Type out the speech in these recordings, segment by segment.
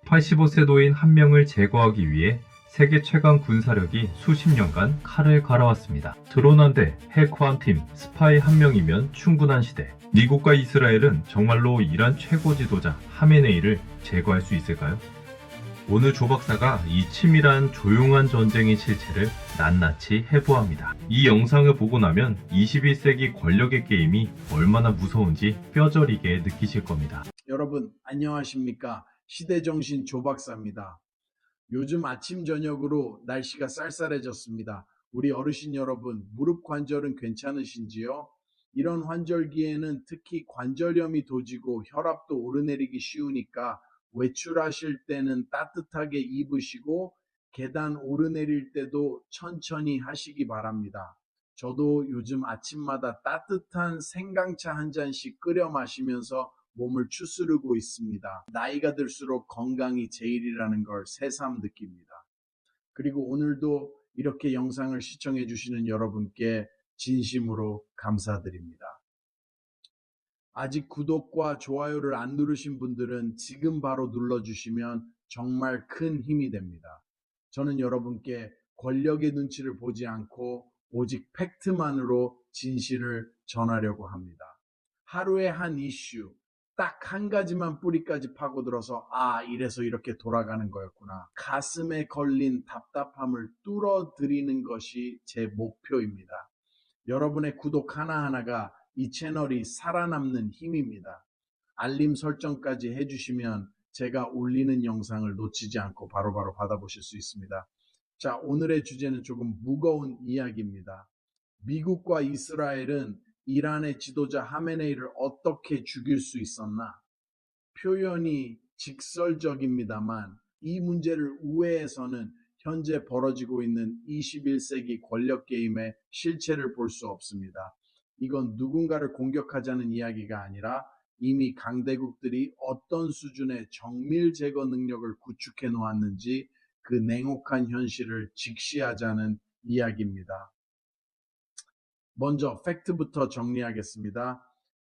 85세 노인 한 명을 제거하기 위해 세계 최강 군사력이 수십 년간 칼을 갈아왔습니다. 드론 한 대, 해커 한 팀, 스파이 한 명이면 충분한 시대. 미국과 이스라엘은 정말로 이란 최고 지도자 하메네이를 제거할 수 있을까요? 오늘 조 박사가 이 치밀한 조용한 전쟁의 실체를 낱낱이 해부합니다. 이 영상을 보고 나면 21세기 권력의 게임이 얼마나 무서운지 뼈저리게 느끼실 겁니다. 여러분 안녕하십니까? 시대정신 조 박사입니다. 요즘 아침 저녁으로 날씨가 쌀쌀해졌습니다. 우리 어르신 여러분 무릎 관절은 괜찮으신지요? 이런 환절기에는 특히 관절염이 도지고 혈압도 오르내리기 쉬우니까 외출하실 때는 따뜻하게 입으시고 계단 오르내릴 때도 천천히 하시기 바랍니다. 저도 요즘 아침마다 따뜻한 생강차 한 잔씩 끓여 마시면서 몸을 추스르고 있습니다. 나이가 들수록 건강이 제일이라는 걸 새삼 느낍니다. 그리고 오늘도 이렇게 영상을 시청해 주시는 여러분께 진심으로 감사드립니다. 아직 구독과 좋아요를 안 누르신 분들은 지금 바로 눌러주시면 정말 큰 힘이 됩니다. 저는 여러분께 권력의 눈치를 보지 않고 오직 팩트만으로 진실을 전하려고 합니다. 하루에 한 이슈, 딱 한 가지만 뿌리까지 파고들어서 이래서 이렇게 돌아가는 거였구나. 가슴에 걸린 답답함을 뚫어드리는 것이 제 목표입니다. 여러분의 구독 하나하나가 이 채널이 살아남는 힘입니다. 알림 설정까지 해주시면 제가 올리는 영상을 놓치지 않고 바로바로 받아보실 수 있습니다. 자, 오늘의 주제는 조금 무거운 이야기입니다. 미국과 이스라엘은 이란의 지도자 하메네이를 어떻게 죽일 수 있었나? 표현이 직설적입니다만 이 문제를 우회해서는 현재 벌어지고 있는 21세기 권력 게임의 실체를 볼 수 없습니다. 이건 누군가를 공격하자는 이야기가 아니라 이미 강대국들이 어떤 수준의 정밀 제거 능력을 구축해 놓았는지 그 냉혹한 현실을 직시하자는 이야기입니다. 먼저 팩트부터 정리하겠습니다.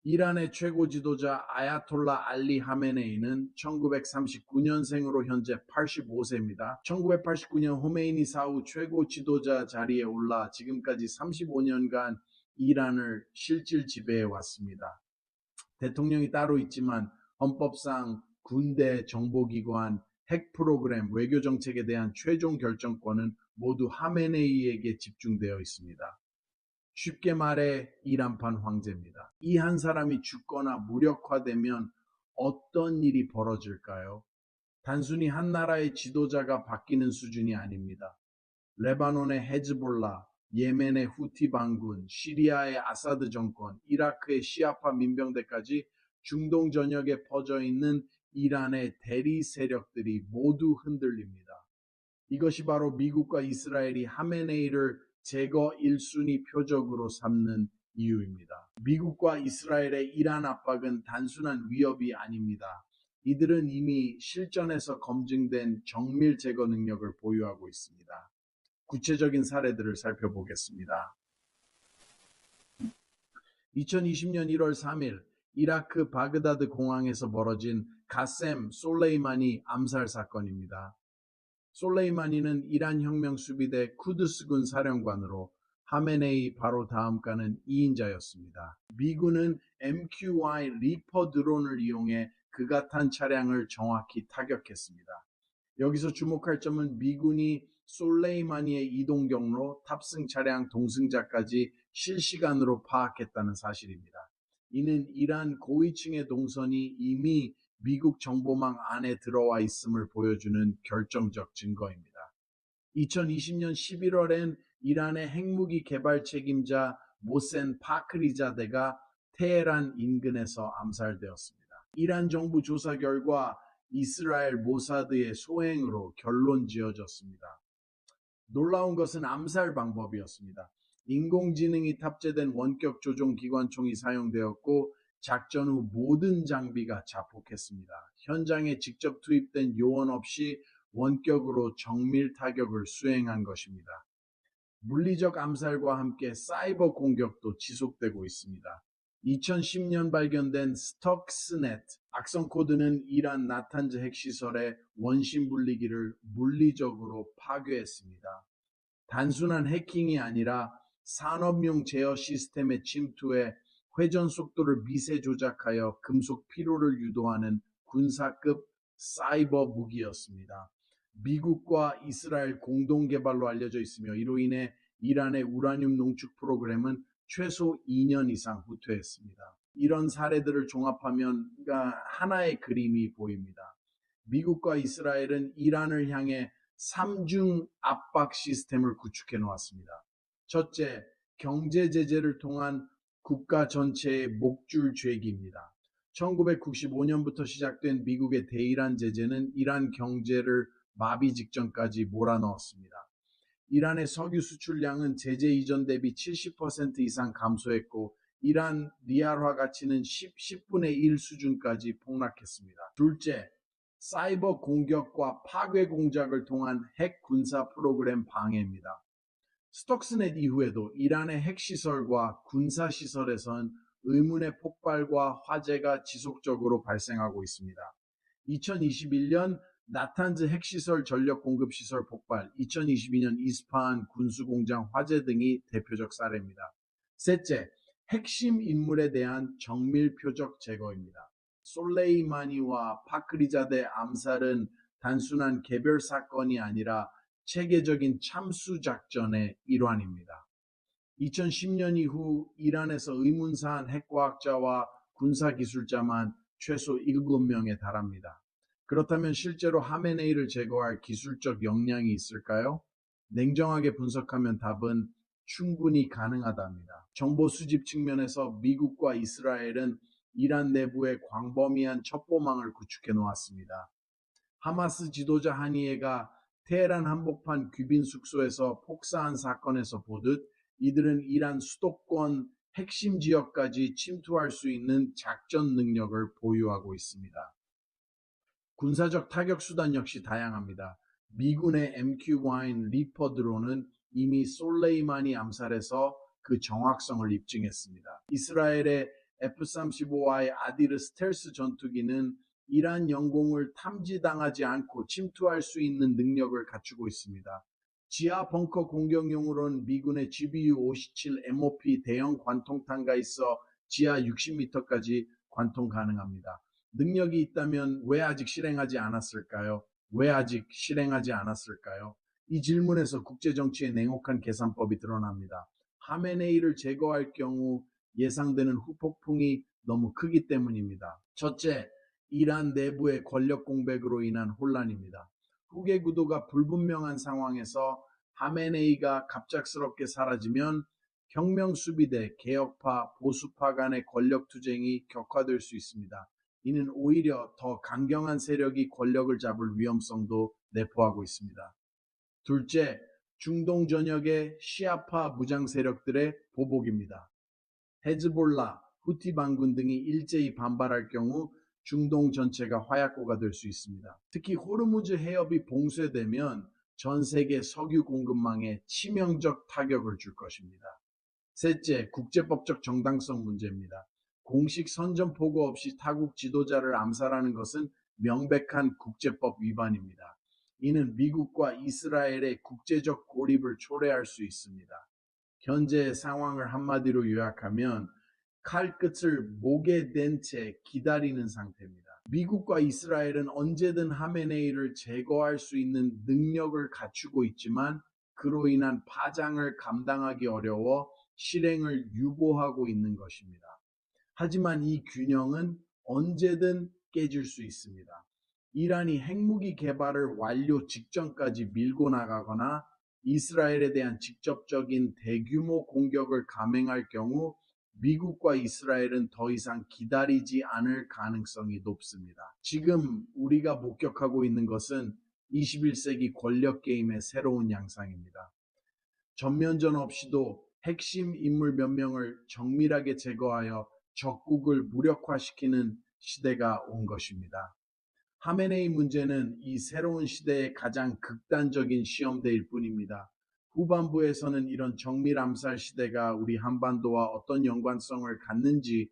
이란의 최고 지도자 아야톨라 알리 하메네이는 1939년생으로 현재 85세입니다. 1989년 호메이니 사후 최고 지도자 자리에 올라 지금까지 35년간 이란을 실질 지배해 왔습니다. 대통령이 따로 있지만 헌법상 군대, 정보기관, 핵 프로그램, 외교 정책에 대한 최종 결정권은 모두 하메네이에게 집중되어 있습니다. 쉽게 말해 이란판 황제입니다. 이 한 사람이 죽거나 무력화되면 어떤 일이 벌어질까요? 단순히 한 나라의 지도자가 바뀌는 수준이 아닙니다. 레바논의 헤즈볼라, 예멘의 후티 반군, 시리아의 아사드 정권, 이라크의 시아파 민병대까지 중동 전역에 퍼져 있는 이란의 대리 세력들이 모두 흔들립니다. 이것이 바로 미국과 이스라엘이 하메네이를 제거 1순위 표적으로 삼는 이유입니다. 미국과 이스라엘의 이란 압박은 단순한 위협이 아닙니다. 이들은 이미 실전에서 검증된 정밀 제거 능력을 보유하고 있습니다. 구체적인 사례들을 살펴보겠습니다. 2020년 1월 3일 이라크 바그다드 공항에서 벌어진 가셈 솔레이마니 암살 사건입니다. 솔레이마니는 이란 혁명 수비대 쿠드스군 사령관으로 하메네이 바로 다음가는 2인자였습니다. 미군은 MQY 리퍼 드론을 이용해 그가 탄 차량을 정확히 타격했습니다. 여기서 주목할 점은 미군이 솔레이마니의 이동 경로, 탑승 차량, 동승자까지 실시간으로 파악했다는 사실입니다. 이는 이란 고위층의 동선이 이미 미국 정보망 안에 들어와 있음을 보여주는 결정적 증거입니다. 2020년 11월엔 이란의 핵무기 개발 책임자 모센 파크리자데가 테헤란 인근에서 암살되었습니다. 이란 정부 조사 결과 이스라엘 모사드의 소행으로 결론 지어졌습니다. 놀라운 것은 암살 방법이었습니다. 인공지능이 탑재된 원격 조종 기관총이 사용되었고 작전 후 모든 장비가 자폭했습니다. 현장에 직접 투입된 요원 없이 원격으로 정밀 타격을 수행한 것입니다. 물리적 암살과 함께 사이버 공격도 지속되고 있습니다. 2010년 발견된 스톡스넷 악성 코드는 이란 나탄즈 핵시설의 원심 분리기를 물리적으로 파괴했습니다. 단순한 해킹이 아니라 산업용 제어 시스템에 침투해 회전 속도를 미세 조작하여 금속 피로를 유도하는 군사급 사이버 무기였습니다. 미국과 이스라엘 공동 개발로 알려져 있으며 이로 인해 이란의 우라늄 농축 프로그램은 최소 2년 이상 후퇴했습니다. 이런 사례들을 종합하면 하나의 그림이 보입니다. 미국과 이스라엘은 이란을 향해 3중 압박 시스템을 구축해 놓았습니다. 첫째, 경제 제재를 통한 국가 전체의 목줄 죄기입니다. 1995년부터 시작된 미국의 대이란 제재는 이란 경제를 마비 직전까지 몰아넣었습니다. 이란의 석유 수출량은 제재 이전 대비 70% 이상 감소했고 이란 리알화 가치는 10분의 1 수준까지 폭락했습니다. 둘째, 사이버 공격과 파괴 공작을 통한 핵 군사 프로그램 방해입니다. 스톡스넷 이후에도 이란의 핵시설과 군사시설에선 의문의 폭발과 화재가 지속적으로 발생하고 있습니다. 2021년 나탄즈 핵시설 전력 공급시설 폭발, 2022년 이스파한 군수공장 화재 등이 대표적 사례입니다. 셋째, 핵심 인물에 대한 정밀 표적 제거입니다. 솔레이마니와 파크리자데 암살은 단순한 개별 사건이 아니라 체계적인 참수 작전의 일환입니다. 2010년 이후 이란에서 의문사한 핵과학자와 군사기술자만 최소 7명에 달합니다. 그렇다면 실제로 하메네이를 제거할 기술적 역량이 있을까요? 냉정하게 분석하면 답은 충분히 가능하답니다. 정보 수집 측면에서 미국과 이스라엘은 이란 내부에 광범위한 첩보망을 구축해 놓았습니다. 하마스 지도자 하니에가 테헤란 한복판 귀빈 숙소에서 폭사한 사건에서 보듯 이들은 이란 수도권 핵심 지역까지 침투할 수 있는 작전 능력을 보유하고 있습니다. 군사적 타격 수단 역시 다양합니다. 미군의 MQ-9 리퍼 드론은 이미 솔레이마니 암살에서 그 정확성을 입증했습니다. 이스라엘의 F-35Y 아디르 스텔스 전투기는 이란 영공을 탐지당하지 않고 침투할 수 있는 능력을 갖추고 있습니다. 지하 벙커 공격용으로는 미군의 GBU-57 MOP 대형 관통탄과 있어 지하 60m까지 관통 가능합니다. 능력이 있다면 왜 아직 실행하지 않았을까요? 이 질문에서 국제정치의 냉혹한 계산법이 드러납니다. 하메네이를 제거할 경우 예상되는 후폭풍이 너무 크기 때문입니다. 첫째, 이란 내부의 권력 공백으로 인한 혼란입니다. 후계 구도가 불분명한 상황에서 하메네이가 갑작스럽게 사라지면 혁명 수비대, 개혁파, 보수파 간의 권력 투쟁이 격화될 수 있습니다. 이는 오히려 더 강경한 세력이 권력을 잡을 위험성도 내포하고 있습니다. 둘째, 중동 전역의 시아파 무장 세력들의 보복입니다. 헤즈볼라, 후티 반군 등이 일제히 반발할 경우 중동 전체가 화약고가 될 수 있습니다. 특히 호르무즈 해협이 봉쇄되면 전 세계 석유 공급망에 치명적 타격을 줄 것입니다. 셋째, 국제법적 정당성 문제입니다. 공식 선전포고 없이 타국 지도자를 암살하는 것은 명백한 국제법 위반입니다. 이는 미국과 이스라엘의 국제적 고립을 초래할 수 있습니다. 현재의 상황을 한마디로 요약하면 칼끝을 목에 댄 채 기다리는 상태입니다. 미국과 이스라엘은 언제든 하메네이를 제거할 수 있는 능력을 갖추고 있지만 그로 인한 파장을 감당하기 어려워 실행을 유보하고 있는 것입니다. 하지만 이 균형은 언제든 깨질 수 있습니다. 이란이 핵무기 개발을 완료 직전까지 밀고 나가거나 이스라엘에 대한 직접적인 대규모 공격을 감행할 경우 미국과 이스라엘은 더 이상 기다리지 않을 가능성이 높습니다. 지금 우리가 목격하고 있는 것은 21세기 권력 게임의 새로운 양상입니다. 전면전 없이도 핵심 인물 몇 명을 정밀하게 제거하여 적국을 무력화시키는 시대가 온 것입니다. 하메네이 문제는 이 새로운 시대의 가장 극단적인 시험대일 뿐입니다. 후반부에서는 이런 정밀 암살 시대가 우리 한반도와 어떤 연관성을 갖는지,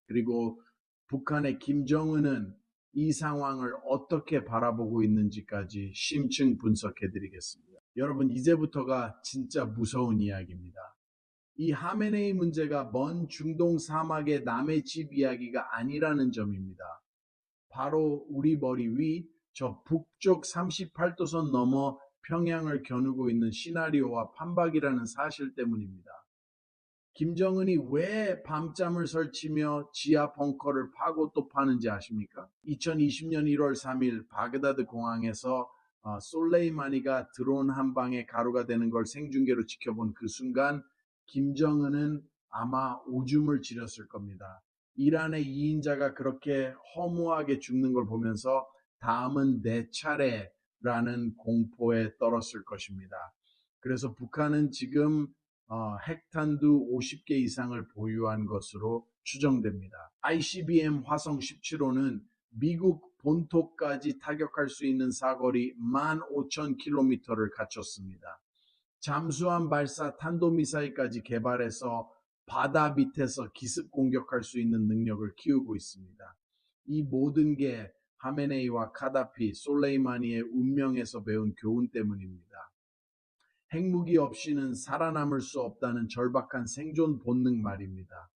그리고 북한의 김정은은 이 상황을 어떻게 바라보고 있는지까지 심층 분석해 드리겠습니다. 여러분, 이제부터가 진짜 무서운 이야기입니다. 이 하메네이 문제가 먼 중동 사막의 남의 집 이야기가 아니라는 점입니다. 바로 우리 머리 위 저 북쪽 38도선 넘어 평양을 겨누고 있는 시나리오와 판박이라는 사실 때문입니다. 김정은이 왜 밤잠을 설치며 지하 벙커를 파고 또 파는지 아십니까? 2020년 1월 3일 바그다드 공항에서 솔레이마니가 드론 한 방에 가루가 되는 걸 생중계로 지켜본 그 순간 김정은은 아마 오줌을 지렸을 겁니다. 이란의 2인자가 그렇게 허무하게 죽는 걸 보면서 다음은 내 차례라는 공포에 떨었을 것입니다. 그래서 북한은 지금 핵탄두 50개 이상을 보유한 것으로 추정됩니다. ICBM 화성 17호는 미국 본토까지 타격할 수 있는 사거리 15,000km를 갖췄습니다. 잠수함 발사 탄도미사일까지 개발해서 바다 밑에서 기습 공격할 수 있는 능력을 키우고 있습니다. 이 모든 게 하메네이와 카다피, 솔레이마니의 운명에서 배운 교훈 때문입니다. 핵무기 없이는 살아남을 수 없다는 절박한 생존 본능 말입니다.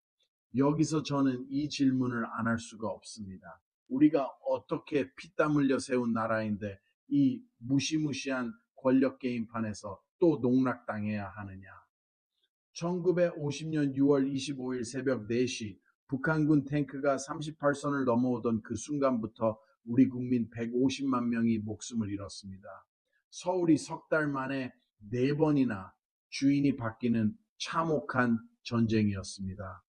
여기서 저는 이 질문을 안 할 수가 없습니다. 우리가 어떻게 피땀 흘려 세운 나라인데 이 무시무시한 권력 게임판에서 또 농락당해야 하느냐. 1950년 6월 25일 새벽 4시 북한군 탱크가 38선을 넘어오던 그 순간부터 우리 국민 150만 명이 목숨을 잃었습니다. 서울이 석 달 만에 4번이나 주인이 바뀌는 참혹한 전쟁이었습니다.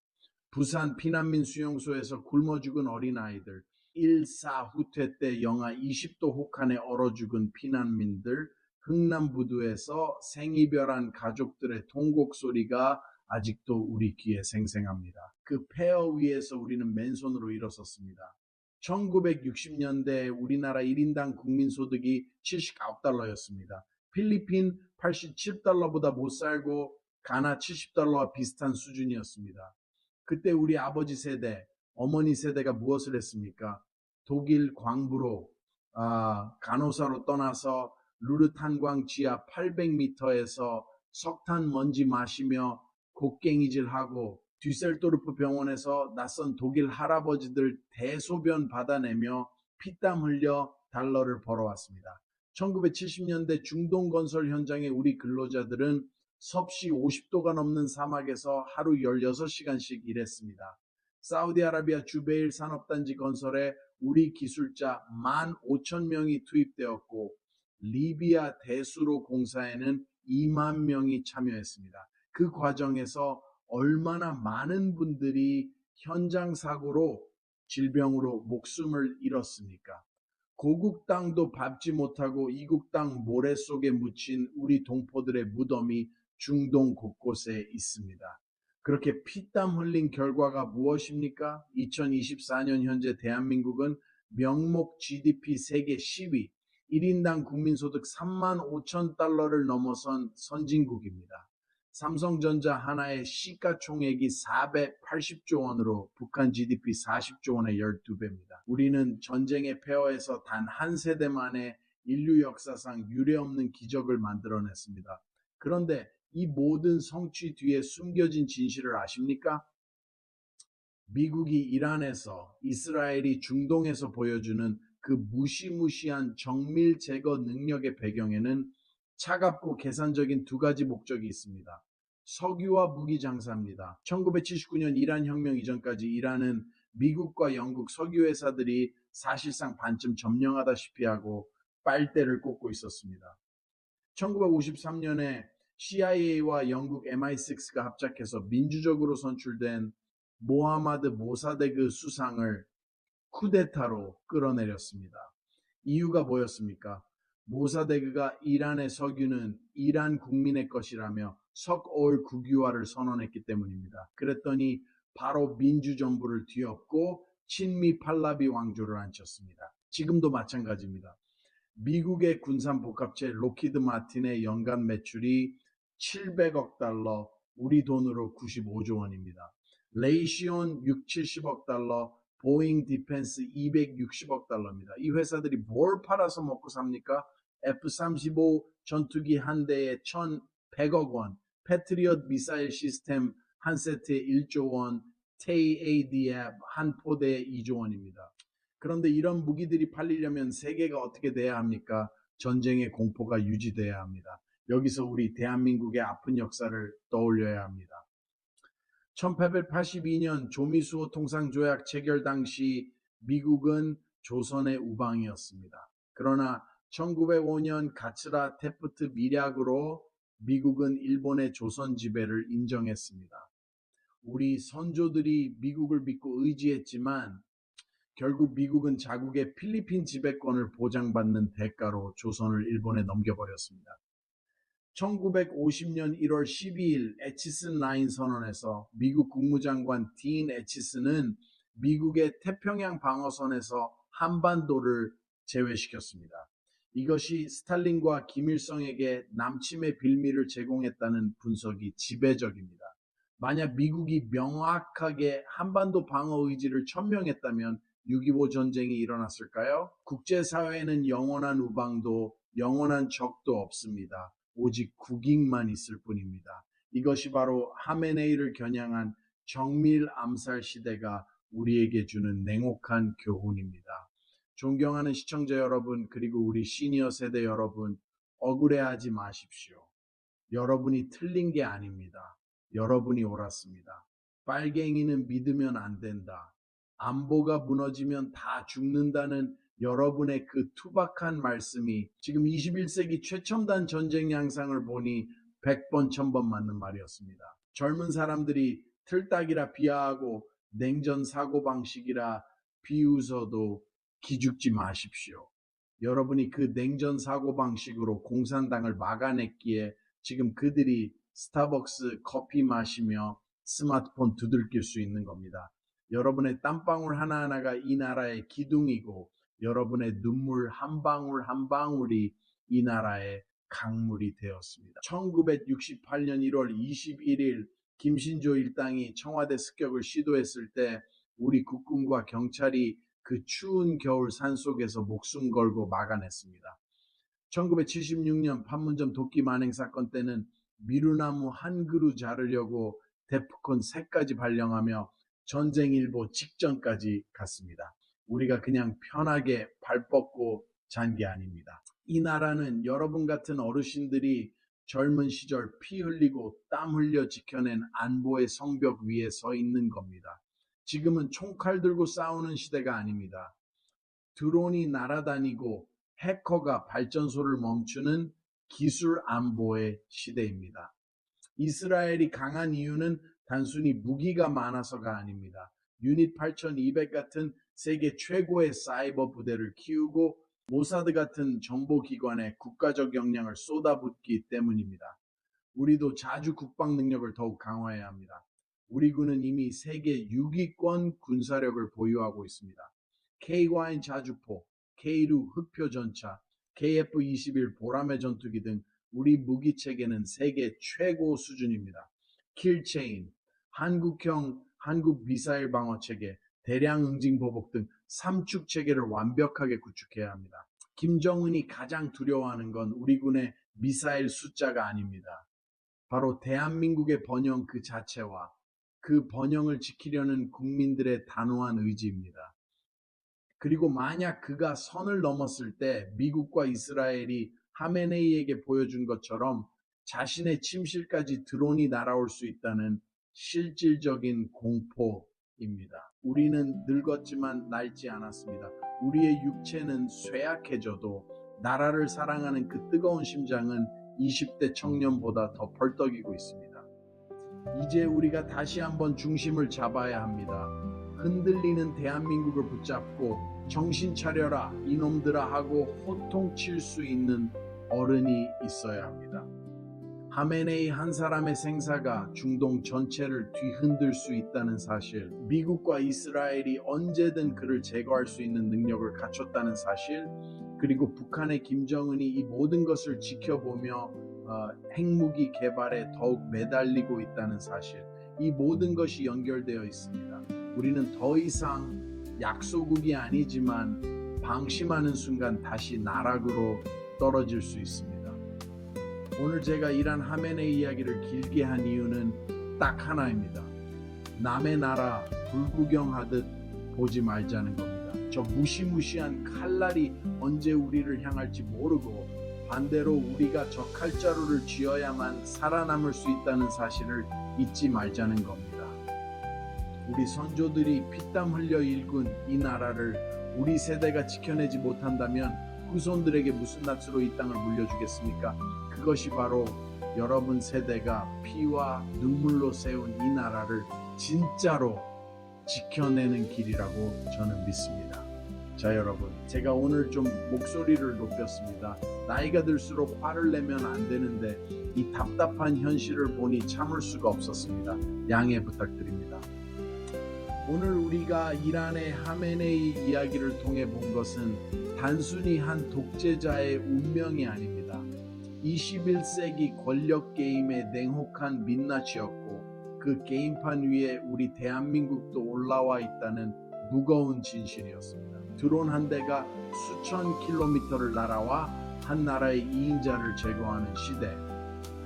부산 피난민 수용소에서 굶어 죽은 어린아이들, 1.4 후퇴 때 영하 20도 혹한에 얼어 죽은 피난민들, 흥남부두에서 생이별한 가족들의 통곡 소리가 아직도 우리 귀에 생생합니다. 그 폐허 위에서 우리는 맨손으로 일어섰습니다. 1960년대 우리나라 1인당 국민소득이 79달러였습니다. 필리핀 87달러보다 못 살고 가나 70달러와 비슷한 수준이었습니다. 그때 우리 아버지 세대, 어머니 세대가 무엇을 했습니까? 독일 광부로 간호사로 떠나서 루르탄광 지하 800m에서 석탄 먼지 마시며 곡괭이질하고 뒤셀도르프 병원에서 낯선 독일 할아버지들 대소변 받아내며 피땀 흘려 달러를 벌어왔습니다. 1970년대 중동 건설 현장의 우리 근로자들은 섭씨 50도가 넘는 사막에서 하루 16시간씩 일했습니다. 사우디아라비아 주베일 산업단지 건설에 우리 기술자 15,000명이 투입되었고 리비아 대수로 공사에는 2만 명이 참여했습니다. 그 과정에서 얼마나 많은 분들이 현장 사고로 질병으로 목숨을 잃었습니까? 고국 땅도 밟지 못하고 이국 땅 모래 속에 묻힌 우리 동포들의 무덤이 중동 곳곳에 있습니다. 그렇게 피땀 흘린 결과가 무엇입니까? 2024년 현재 대한민국은 명목 GDP 세계 10위, 1인당 국민소득 35,000달러를 넘어선 선진국입니다. 삼성전자 하나의 시가총액이 480조 원으로 북한 GDP 40조 원의 12배입니다. 우리는 전쟁의 폐허에서 단 한 세대 만에 인류 역사상 유례없는 기적을 만들어냈습니다. 그런데 이 모든 성취 뒤에 숨겨진 진실을 아십니까? 미국이 이란에서, 이스라엘이 중동에서 보여주는 그 무시무시한 정밀 제거 능력의 배경에는 차갑고 계산적인 두 가지 목적이 있습니다. 석유와 무기 장사입니다. 1979년 이란 혁명 이전까지 이란은 미국과 영국 석유 회사들이 사실상 반쯤 점령하다시피 하고 빨대를 꽂고 있었습니다. 1953년에 CIA와 영국 MI6가 합작해서 민주적으로 선출된 모하마드 모사데그 수상을 쿠데타로 끌어내렸습니다. 이유가 뭐였습니까? 모사데그가 이란의 석유는 이란 국민의 것이라며 석올 국유화를 선언했기 때문입니다. 그랬더니 바로 민주정부를 뒤엎고 친미 팔라비 왕조를 앉혔습니다. 지금도 마찬가지입니다. 미국의 군산복합체 로키드 마틴의 연간 매출이 700억 달러, 우리 돈으로 95조 원입니다. 레이시온 6, 70억 달러, 보잉 디펜스 260억 달러입니다. 이 회사들이 뭘 팔아서 먹고 삽니까? F-35 전투기 한 대에 1,100억 원, 패트리엇 미사일 시스템 한 세트에 1조 원, TAADF 한 포대에 2조 원입니다. 그런데 이런 무기들이 팔리려면 세계가 어떻게 돼야 합니까? 전쟁의 공포가 유지돼야 합니다. 여기서 우리 대한민국의 아픈 역사를 떠올려야 합니다. 1882년 조미수호 통상조약 체결 당시 미국은 조선의 우방이었습니다. 그러나 1905년 가츠라 테프트 밀약으로 미국은 일본의 조선 지배를 인정했습니다. 우리 선조들이 미국을 믿고 의지했지만 결국 미국은 자국의 필리핀 지배권을 보장받는 대가로 조선을 일본에 넘겨버렸습니다. 1950년 1월 12일 애치슨 라인 선언에서 미국 국무장관 딘 애치슨은 미국의 태평양 방어선에서 한반도를 제외시켰습니다. 이것이 스탈린과 김일성에게 남침의 빌미를 제공했다는 분석이 지배적입니다. 만약 미국이 명확하게 한반도 방어 의지를 천명했다면 6.25 전쟁이 일어났을까요? 국제사회에는 영원한 우방도 영원한 적도 없습니다. 오직 국익만 있을 뿐입니다. 이것이 바로 하메네이를 겨냥한 정밀 암살 시대가 우리에게 주는 냉혹한 교훈입니다. 존경하는 시청자 여러분, 그리고 우리 시니어 세대 여러분, 억울해하지 마십시오. 여러분이 틀린 게 아닙니다. 여러분이 옳았습니다. 빨갱이는 믿으면 안 된다. 안보가 무너지면 다 죽는다는 여러분의 그 투박한 말씀이 지금 21세기 최첨단 전쟁 양상을 보니 100번 1000번 맞는 말이었습니다. 젊은 사람들이 틀딱이라 비하하고 냉전 사고방식이라 비웃어도 기죽지 마십시오. 여러분이 그 냉전 사고방식으로 공산당을 막아냈기에 지금 그들이 스타벅스 커피 마시며 스마트폰 두들길 수 있는 겁니다. 여러분의 땀방울 하나하나가 이 나라의 기둥이고 여러분의 눈물 한 방울 한 방울이 이 나라의 강물이 되었습니다. 1968년 1월 21일 김신조 일당이 청와대 습격을 시도했을 때 우리 국군과 경찰이 그 추운 겨울 산속에서 목숨 걸고 막아냈습니다. 1976년 판문점 도끼 만행 사건 때는 미루나무 한 그루 자르려고 데프콘 3까지 발령하며 전쟁일보 직전까지 갔습니다. 우리가 그냥 편하게 발 뻗고 잔 게 아닙니다. 이 나라는 여러분 같은 어르신들이 젊은 시절 피 흘리고 땀 흘려 지켜낸 안보의 성벽 위에 서 있는 겁니다. 지금은 총칼 들고 싸우는 시대가 아닙니다. 드론이 날아다니고 해커가 발전소를 멈추는 기술 안보의 시대입니다. 이스라엘이 강한 이유는 단순히 무기가 많아서가 아닙니다. 유닛 8200 같은 세계 최고의 사이버 부대를 키우고 모사드 같은 정보기관에 국가적 역량을 쏟아붓기 때문입니다. 우리도 자주 국방 능력을 더욱 강화해야 합니다. 우리 군은 이미 세계 6위권 군사력을 보유하고 있습니다. K9 자주포, K2 흑표 전차, KF-21 보라매 전투기 등 우리 무기 체계는 세계 최고 수준입니다. 킬체인, 한국형 한국 미사일 방어 체계, 대량 응징 보복 등 삼축 체계를 완벽하게 구축해야 합니다. 김정은이 가장 두려워하는 건 우리 군의 미사일 숫자가 아닙니다. 바로 대한민국의 번영 그 자체와 그 번영을 지키려는 국민들의 단호한 의지입니다. 그리고 만약 그가 선을 넘었을 때 미국과 이스라엘이 하메네이에게 보여준 것처럼 자신의 침실까지 드론이 날아올 수 있다는 실질적인 공포입니다. 우리는 늙었지만 낡지 않았습니다. 우리의 육체는 쇠약해져도 나라를 사랑하는 그 뜨거운 심장은 20대 청년보다 더 벌떡이고 있습니다. 이제 우리가 다시 한번 중심을 잡아야 합니다. 흔들리는 대한민국을 붙잡고 정신 차려라 이놈들아 하고 호통칠 수 있는 어른이 있어야 합니다. 하메네이 한 사람의 생사가 중동 전체를 뒤흔들 수 있다는 사실, 미국과 이스라엘이 언제든 그를 제거할 수 있는 능력을 갖췄다는 사실, 그리고 북한의 김정은이 이 모든 것을 지켜보며 핵무기 개발에 더욱 매달리고 있다는 사실, 이 모든 것이 연결되어 있습니다. 우리는 더 이상 약소국이 아니지만 방심하는 순간 다시 나락으로 떨어질 수 있습니다. 오늘 제가 이란 하메네이 이야기를 길게 한 이유는 딱 하나입니다. 남의 나라 불구경하듯 보지 말자는 겁니다. 저 무시무시한 칼날이 언제 우리를 향할지 모르고 반대로 우리가 저 칼자루를 쥐어야만 살아남을 수 있다는 사실을 잊지 말자는 겁니다. 우리 선조들이 피땀 흘려 일군 이 나라를 우리 세대가 지켜내지 못한다면 후손들에게 무슨 낯으로 이 땅을 물려주겠습니까? 그것이 바로 여러분 세대가 피와 눈물로 세운 이 나라를 진짜로 지켜내는 길이라고 저는 믿습니다. 자, 여러분, 제가 오늘 좀 목소리를 높였습니다. 나이가 들수록 화를 내면 안 되는데 이 답답한 현실을 보니 참을 수가 없었습니다. 양해 부탁드립니다. 오늘 우리가 이란의 하메네이 이야기를 통해 본 것은 단순히 한 독재자의 운명이 아닙니다. 21세기 권력 게임의 냉혹한 민낯이었고 그 게임판 위에 우리 대한민국도 올라와 있다는 무거운 진실이었습니다. 드론 한 대가 수천 킬로미터를 날아와 한 나라의 2인자를 제거하는 시대,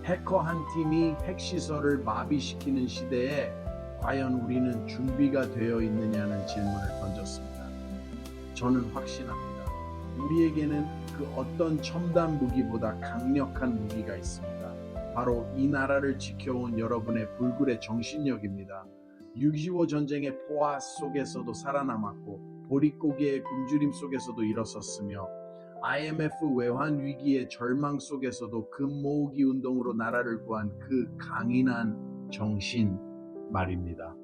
해커 한 팀이 핵시설을 마비시키는 시대에 과연 우리는 준비가 되어 있느냐는 질문을 던졌습니다. 저는 확신합니다. 우리에게는 그 어떤 첨단 무기보다 강력한 무기가 있습니다. 바로 이 나라를 지켜온 여러분의 불굴의 정신력입니다. 6.25 전쟁의 포화 속에서도 살아남았고 보릿고개의 굶주림 속에서도 일어섰으며 IMF 외환 위기의 절망 속에서도 금 모으기 운동으로 나라를 구한 그 강인한 정신 말입니다.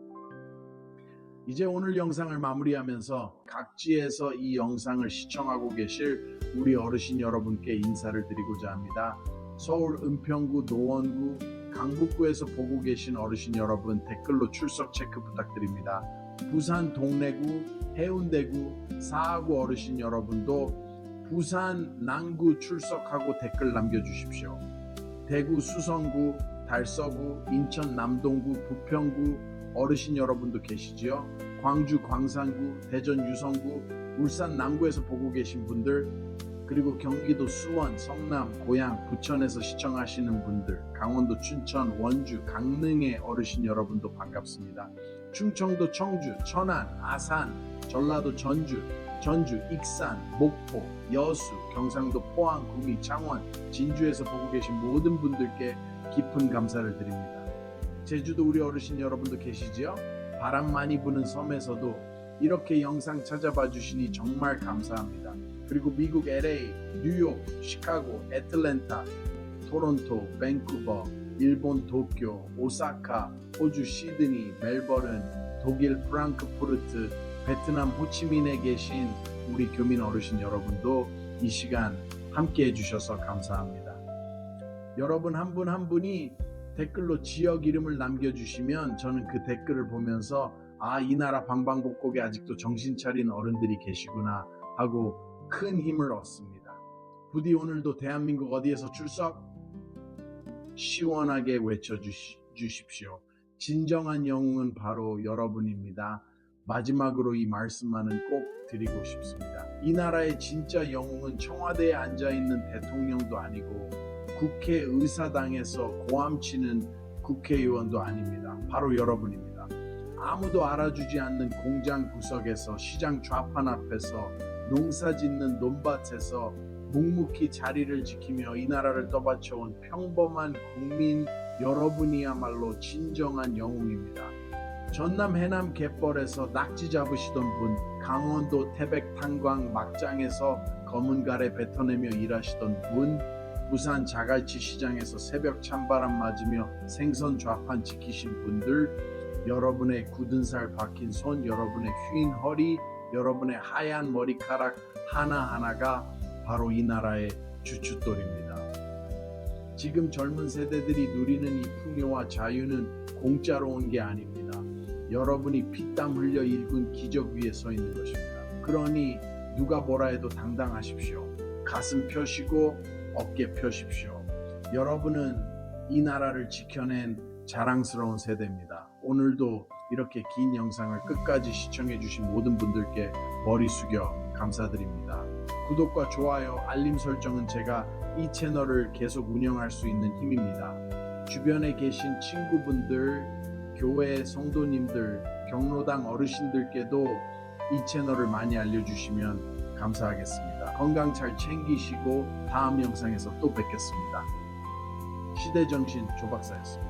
이제 오늘 영상을 마무리하면서 각지에서 이 영상을 시청하고 계실 우리 어르신 여러분께 인사를 드리고자 합니다. 서울 은평구, 노원구, 강북구에서 보고 계신 어르신 여러분 댓글로 출석 체크 부탁드립니다. 부산 동래구, 해운대구, 사하구 어르신 여러분도 부산 남구 출석하고 댓글 남겨주십시오. 대구 수성구, 달서구, 인천 남동구, 부평구 어르신 여러분도 계시지요. 광주 광산구, 대전 유성구, 울산 남구에서 보고 계신 분들, 그리고 경기도 수원, 성남, 고양, 부천에서 시청하시는 분들, 강원도 춘천, 원주, 강릉의 어르신 여러분도 반갑습니다. 충청도 청주, 천안, 아산, 전라도 전주, 익산, 목포, 여수, 경상도 포항, 구미, 창원, 진주에서 보고 계신 모든 분들께 깊은 감사를 드립니다. 제주도 우리 어르신 여러분도 계시지요? 바람 많이 부는 섬에서도 이렇게 영상 찾아봐 주시니 정말 감사합니다. 그리고 미국 LA, 뉴욕, 시카고, 애틀랜타, 토론토, 밴쿠버, 일본 도쿄, 오사카, 호주 시드니, 멜버른, 독일 프랑크푸르트, 베트남 호치민에 계신 우리 교민 어르신 여러분도 이 시간 함께 해주셔서 감사합니다. 여러분 한 분 한 분이 댓글로 지역 이름을 남겨주시면 저는 그 댓글을 보면서 이 나라 방방곡곡에 아직도 정신 차린 어른들이 계시구나 하고 큰 힘을 얻습니다. 부디 오늘도 대한민국 어디에서 출석? 시원하게 외쳐주십시오. 진정한 영웅은 바로 여러분입니다. 마지막으로 이 말씀만은 꼭 드리고 싶습니다. 이 나라의 진짜 영웅은 청와대에 앉아있는 대통령도 아니고 국회의사당에서 고함치는 국회의원도 아닙니다. 바로 여러분입니다. 아무도 알아주지 않는 공장 구석에서, 시장 좌판 앞에서, 농사 짓는 논밭에서 묵묵히 자리를 지키며 이 나라를 떠받쳐온 평범한 국민 여러분이야말로 진정한 영웅입니다. 전남 해남 갯벌에서 낙지 잡으시던 분, 강원도 태백 탄광 막장에서 검은 가래 뱉어내며 일하시던 분, 부산 자갈치 시장에서 새벽 찬바람 맞으며 생선 좌판 지키신 분들, 여러분의 굳은 살 박힌 손, 여러분의 휜 허리, 여러분의 하얀 머리카락 하나하나가 바로 이 나라의 주춧돌입니다. 지금 젊은 세대들이 누리는 이 풍요와 자유는 공짜로 온 게 아닙니다. 여러분이 피땀 흘려 일군 기적 위에 서 있는 것입니다. 그러니 누가 뭐라 해도 당당하십시오. 가슴 펴시고 어깨 펴십시오. 여러분은 이 나라를 지켜낸 자랑스러운 세대입니다. 오늘도 이렇게 긴 영상을 끝까지 시청해 주신 모든 분들께 머리 숙여 감사드립니다. 구독과 좋아요, 알림 설정은 제가 이 채널을 계속 운영할 수 있는 힘입니다. 주변에 계신 친구분들, 교회 성도님들, 경로당 어르신들께도 이 채널을 많이 알려주시면 감사하겠습니다. 건강 잘 챙기시고 다음 영상에서 또 뵙겠습니다. 시대정신 조박사였습니다.